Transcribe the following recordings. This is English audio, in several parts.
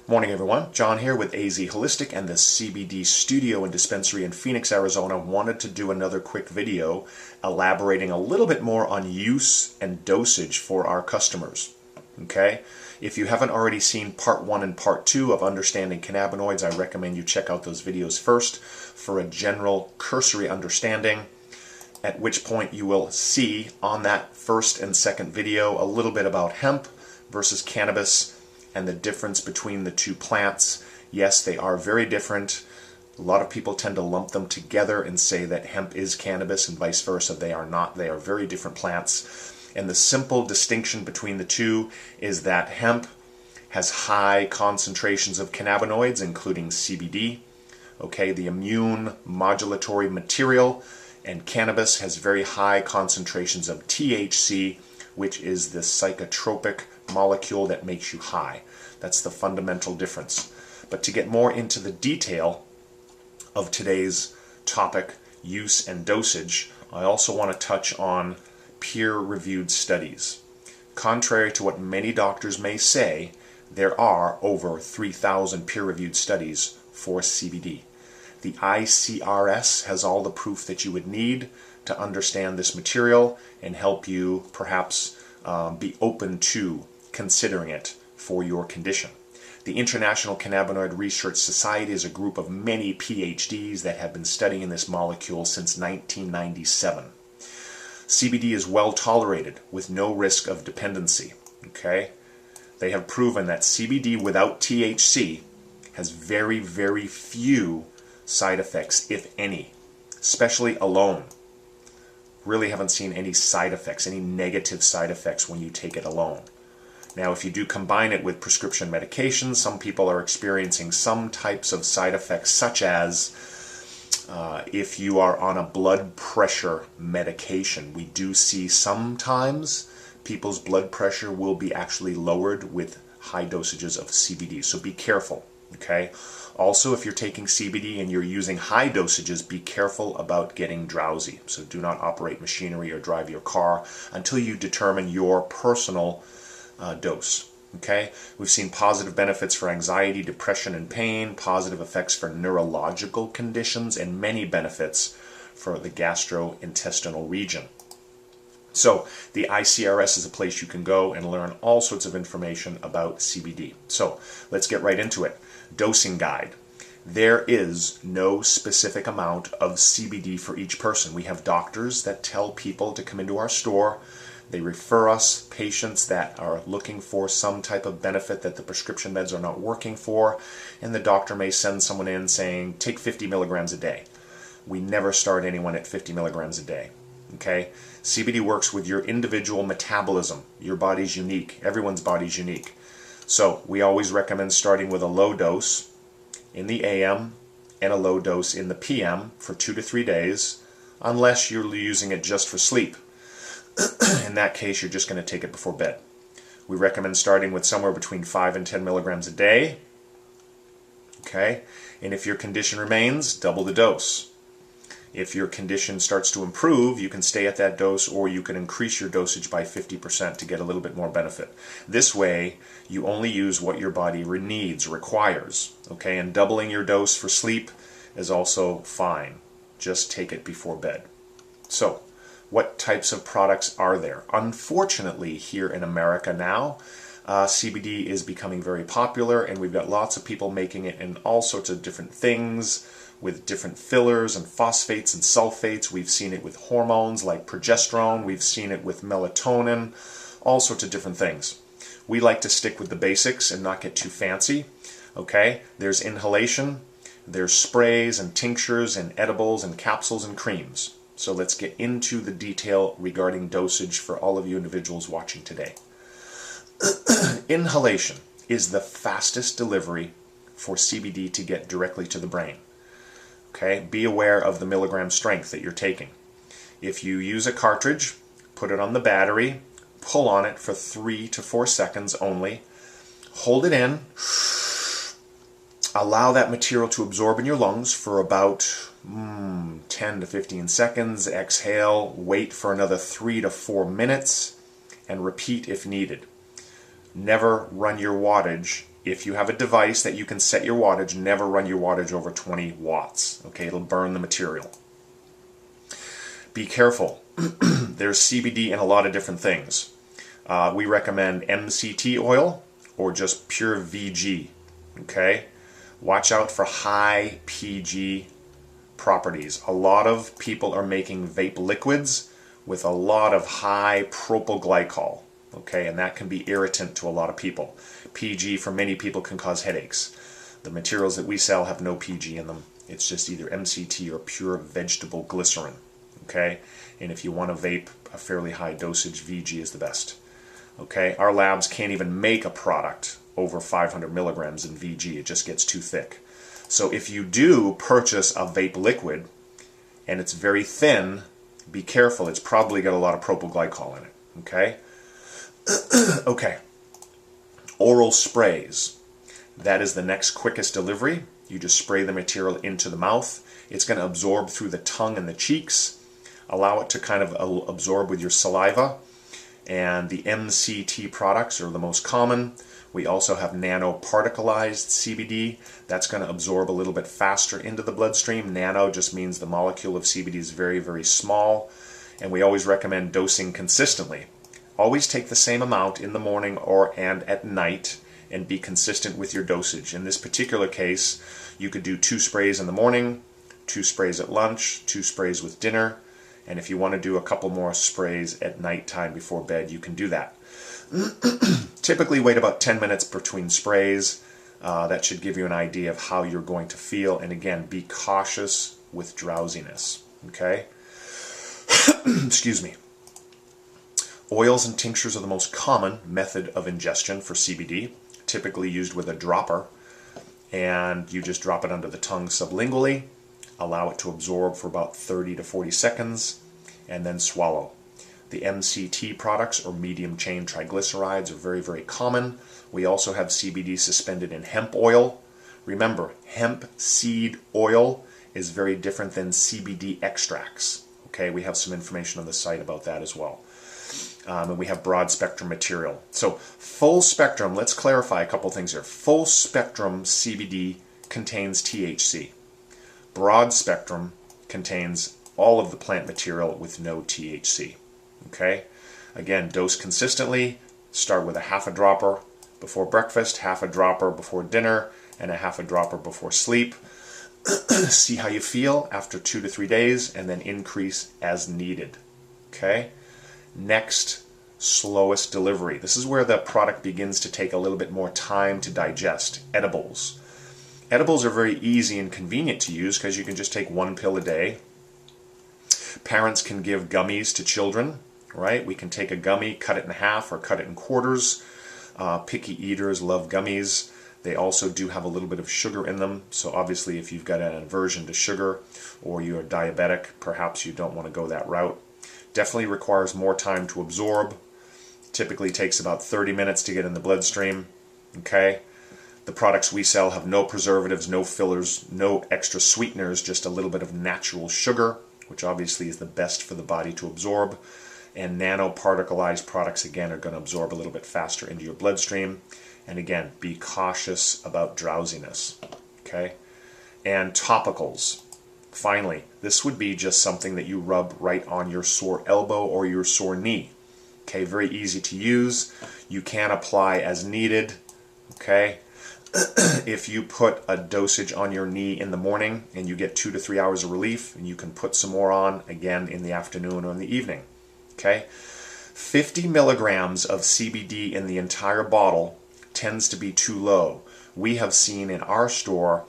Morning everyone, John here with azWHOLEistic and the CBD studio and dispensary in Phoenix, Arizona. Wanted to do another quick video elaborating a little bit more on use and dosage for our customers. Okay, if you haven't already seen part 1 and part 2 of understanding cannabinoids, I recommend you check out those videos first for a general cursory understanding, at which point you will see on that first and second video a little bit about hemp versus cannabis and the difference between the two plants. Yes, they are very different. A lot of people tend to lump them together and say that hemp is cannabis and vice versa. They are not. They are very different plants. And the simple distinction between the two is that hemp has high concentrations of cannabinoids, including CBD, okay, the immune modulatory material, and cannabis has very high concentrations of THC, which is the psychotropic molecule that makes you high. That's the fundamental difference. But to get more into the detail of today's topic, use and dosage, I also want to touch on peer-reviewed studies. Contrary to what many doctors may say, there are over 3,000 peer-reviewed studies for CBD. The ICRS has all the proof that you would need to understand this material and help you perhaps be open to considering it for your condition. The International Cannabinoid Research Society is a group of many PhDs that have been studying this molecule since 1997. CBD is well tolerated with no risk of dependency. Okay? They have proven that CBD without THC has very, very few side effects, if any, especially alone. Really haven't seen any side effects, any negative side effects when you take it alone. Now, if you do combine it with prescription medications, some people are experiencing some types of side effects, such as if you are on a blood pressure medication. We do see sometimes people's blood pressure will be actually lowered with high dosages of CBD, so be careful, okay? Also, if you're taking CBD and you're using high dosages, be careful about getting drowsy. So do not operate machinery or drive your car until you determine your personal dose. Okay? We've seen positive benefits for anxiety, depression, and pain, positive effects for neurological conditions, and many benefits for the gastrointestinal region. So the ICRS is a place you can go and learn all sorts of information about CBD. So let's get right into it. Dosing guide. There is no specific amount of CBD for each person. We have doctors that tell people to come into our store. They refer us patients that are looking for some type of benefit that the prescription meds are not working for, and the doctor may send someone in saying, take 50 milligrams a day. We never start anyone at 50 milligrams a day. Okay? CBD works with your individual metabolism. Your body's unique. Everyone's body's unique. So we always recommend starting with a low dose in the AM and a low dose in the PM for 2 to 3 days, unless you're using it just for sleep. In that case, you're just going to take it before bed. We recommend starting with somewhere between 5 and 10 milligrams a day. Okay? And if your condition remains, double the dose. If your condition starts to improve, you can stay at that dose, or you can increase your dosage by 50% to get a little bit more benefit. This way, you only use what your body needs, requires. Okay? And doubling your dose for sleep is also fine. Just take it before bed. So, what types of products are there? Unfortunately, here in America now, CBD is becoming very popular, and we've got lots of people making it in all sorts of different things with different fillers and phosphates and sulfates. We've seen it with hormones like progesterone. We've seen it with melatonin, all sorts of different things. We like to stick with the basics and not get too fancy. Okay? There's inhalation, there's sprays and tinctures and edibles and capsules and creams. So let's get into the detail regarding dosage for all of you individuals watching today. Inhalation is the fastest delivery for CBD to get directly to the brain. Okay, be aware of the milligram strength that you're taking. If you use a cartridge, put it on the battery, pull on it for 3 to 4 seconds only, hold it in, allow that material to absorb in your lungs for about 10 to 15 seconds, exhale, wait for another 3 to 4 minutes, and repeat if needed. never run your wattage. If you have a device that you can set your wattage, never run your wattage over 20 watts. Okay, it'll burn the material. Be careful. There's CBD in a lot of different things. We recommend MCT oil or just pure VG. Okay, watch out for high PG properties. A lot of people are making vape liquids with a lot of high propylglycol. Okay, and that can be irritant to a lot of people. PG for many people can cause headaches. The materials that we sell have no PG in them. It's just either MCT or pure vegetable glycerin. Okay, and if you want to vape a fairly high dosage, VG is the best. Okay, our labs can't even make a product over 500 milligrams in VG. It just gets too thick. So if you do purchase a vape liquid and it's very thin, be careful. It's probably got a lot of propylglycol in it. Okay. Okay. Oral sprays. That is the next quickest delivery. You just spray the material into the mouth. It's going to absorb through the tongue and the cheeks. Allow it to kind of absorb with your saliva. And the MCT products are the most common. We also have nanoparticleized CBD. That's going to absorb a little bit faster into the bloodstream. Nano just means the molecule of CBD is very, very small. And we always recommend dosing consistently. Always take the same amount in the morning and at night and be consistent with your dosage. In this particular case, you could do 2 sprays in the morning, 2 sprays at lunch, 2 sprays with dinner, and if you want to do a couple more sprays at nighttime before bed, you can do that. Typically wait about 10 minutes between sprays. That should give you an idea of how you're going to feel, and again, be cautious with drowsiness. Okay? Excuse me. Oils and tinctures are the most common method of ingestion for CBD, typically used with a dropper, and you just drop it under the tongue sublingually, allow it to absorb for about 30 to 40 seconds, and then swallow. The MCT products, or medium chain triglycerides, are very, very common. We also have CBD suspended in hemp oil. Remember, hemp seed oil is very different than CBD extracts. Okay, we have some information on the site about that as well. And we have broad spectrum material. So full spectrum, let's clarify a couple things here. Full spectrum CBD contains THC. Broad spectrum contains all of the plant material with no THC. Okay? Again, dose consistently. Start with a half a dropper before breakfast, half a dropper before dinner, and a half a dropper before sleep. See how you feel after 2 to 3 days, and then increase as needed. Okay? Next, slowest delivery. This is where the product begins to take a little bit more time to digest. Edibles. Edibles are very easy and convenient to use because you can just take 1 pill a day. Parents can give gummies to children, right? We can take a gummy, cut it in half or cut it in quarters. Picky eaters love gummies. They also do have a little bit of sugar in them, so obviously if you've got an aversion to sugar or you're diabetic, perhaps you don't want to go that route. Definitely requires more time to absorb. Typically takes about 30 minutes to get in the bloodstream. Okay? The products we sell have no preservatives, no fillers, no extra sweeteners, just a little bit of natural sugar, which obviously is the best for the body to absorb. And nanoparticleized products, again, are going to absorb a little bit faster into your bloodstream. And again, be cautious about drowsiness. Okay? And topicals. Finally, this would be just something that you rub right on your sore elbow or your sore knee. Okay, very easy to use. You can apply as needed. Okay? If you put a dosage on your knee in the morning and you get 2 to 3 hours of relief, and you can put some more on again in the afternoon or in the evening. Okay? 50 milligrams of CBD in the entire bottle tends to be too low. We have seen in our store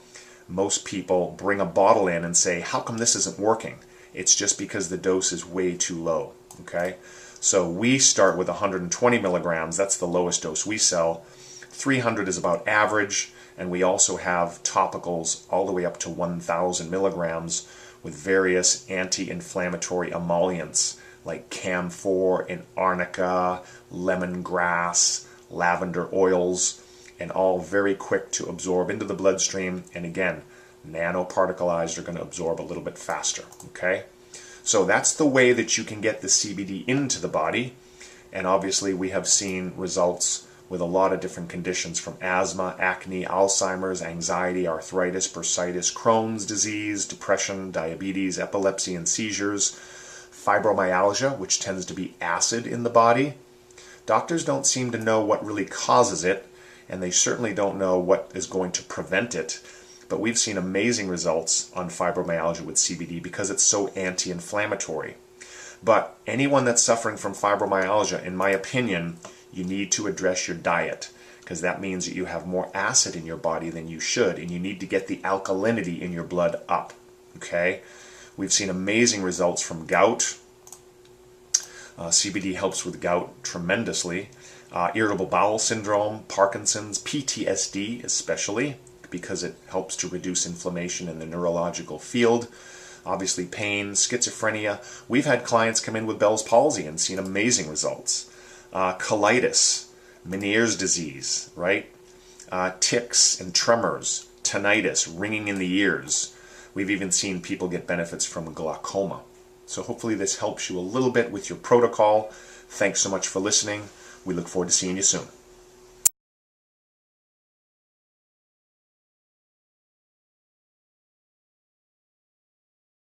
most people bring a bottle in and say, how come this isn't working? It's just because the dose is way too low. Okay? So we start with 120 milligrams. That's the lowest dose we sell. 300 is about average, and we also have topicals all the way up to 1,000 milligrams with various anti-inflammatory emollients like camphor and arnica, lemongrass, lavender oils, and all very quick to absorb into the bloodstream. And again, nanoparticleized are going to absorb a little bit faster. Okay? So that's the way that you can get the CBD into the body. And obviously we have seen results with a lot of different conditions from asthma, acne, Alzheimer's, anxiety, arthritis, bursitis, Crohn's disease, depression, diabetes, epilepsy and seizures, fibromyalgia, which tends to be acid in the body. Doctors don't seem to know what really causes it, and they certainly don't know what is going to prevent it. But we've seen amazing results on fibromyalgia with CBD because it's so anti-inflammatory. But anyone that's suffering from fibromyalgia, in my opinion, you need to address your diet, because that means that you have more acid in your body than you should, and you need to get the alkalinity in your blood up. Okay? We've seen amazing results from gout. CBD helps with gout tremendously. Irritable bowel syndrome, Parkinson's, PTSD especially, because it helps to reduce inflammation in the neurological field. Obviously pain, schizophrenia. We've had clients come in with Bell's palsy and seen amazing results. Colitis, Meniere's disease, right? Tics and tremors, tinnitus, ringing in the ears. We've even seen people get benefits from glaucoma. So hopefully this helps you a little bit with your protocol. Thanks so much for listening. We look forward to seeing you soon.